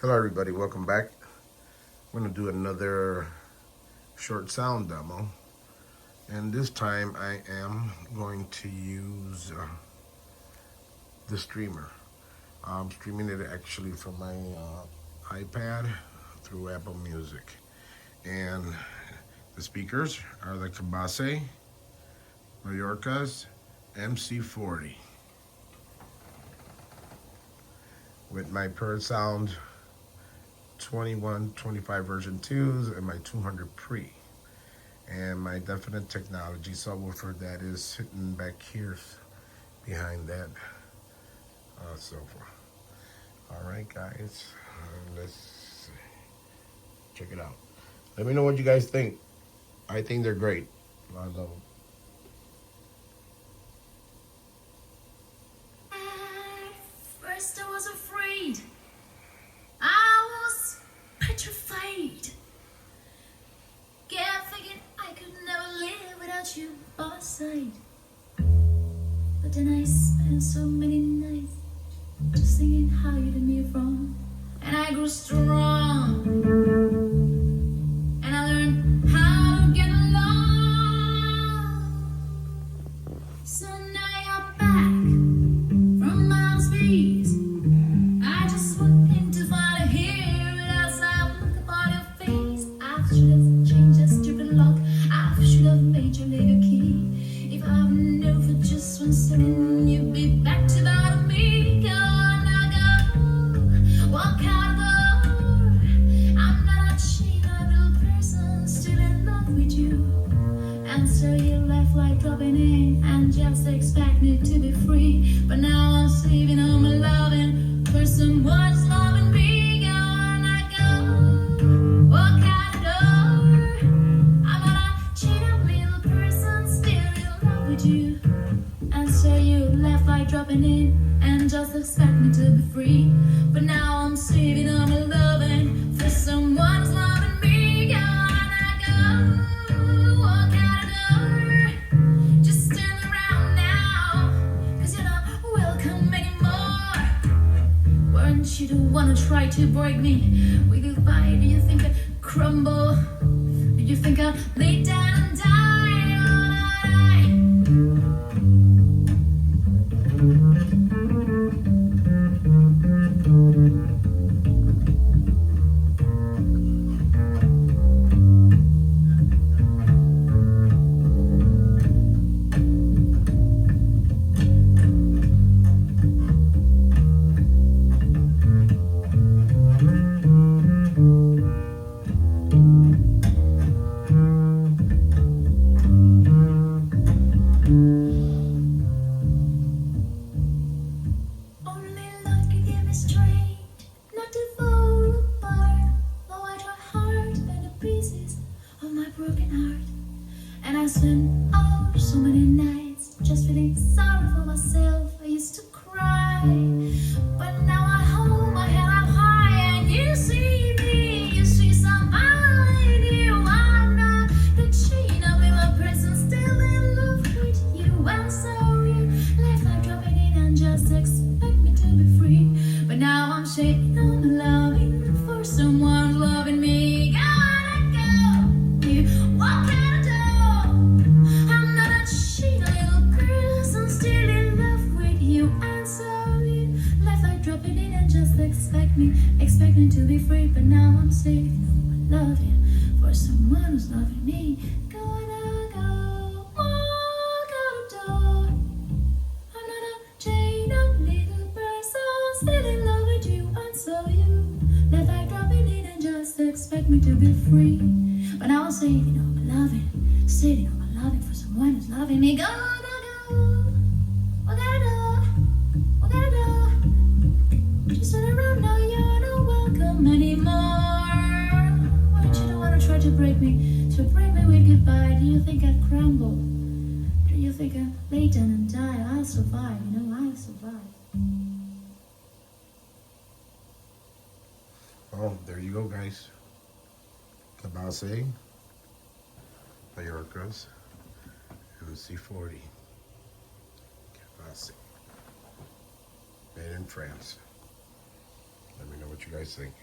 Hello everybody, welcome back. I'm going to do another short sound demo, and this time I am going to use the streamer. I'm streaming it actually from my iPad through Apple Music, and the speakers are the Cabases Minorca's MC40 with my Parasound 2125 version 2s and my 200 pre, and my definite technology subwoofer that is sitting back here behind that sofa. All right guys, let's check it out. Let me know what you guys think. I think they're great. I love them. First I was afraid, I was petrified, kept thinking I could never live without you by my side. But then I spent so many nights just thinking how you did me wrong, and I grew strong, and I learned how to get along. So now you're back from my space. I just walked in to find it here without a look upon your face. I should have changed that stupid lock. I should have made you leave your key. If I knew for just 1 second you'd be back to bother me. Go on now, go. Walk out the door. I'm not a cheap little person, still in love with you. And so you left like dropping in and just expect me to be free. But now I'm saving all my loving for someone's loving me. Go on, I go. Walk out the door. I'm not a cheated little person, still in love with you. And so you left like dropping in and just expect me to be free. But now I'm saving all my loving for someone's loving me. Go on, I go. Walk out the door. Just turn around now, 'cause you're not welcome anymore. Weren't you the one who tried to break me? With goodbye, do you think I'd crumble? Do you think I'd lay down and die? Oh, only love can get me straight, not to fall apart. Though I try hard to bend the pieces of my broken heart. And I spent so many nights just feeling sorry for myself. I used to cry, but now I hold my head up high and you see me, you see somebody new. I'm not the chain of my prison, still in love with you. And so you left like dropping in and just expect me to be free. But now I'm shaking on my loving for someone loving me. Gotta go, you walk out the door. I'm not a cheat little person, still in love with you. And so you left like dropping in and just expect me to be free. But now I'm saving all my loving for someone who's loving me. Gotta go, walk out the door. I'm not a chained up little person, still in love with you. And so you left like dropping in and just expect me to be free. But now I'm saving all my loving for someone who's loving me. Gotta go, walk out the door, walk out the door. Just turn around now, you're not welcome anymore. Weren't you the one who tried to break me with goodbye? Do you think I'd crumble? Do you think I'd lay down and die? I'll survive, you know, I'll survive. Oh, there you go guys. Cabases Minorca's MC40. Cabases. Made in France. Let me know what you guys think.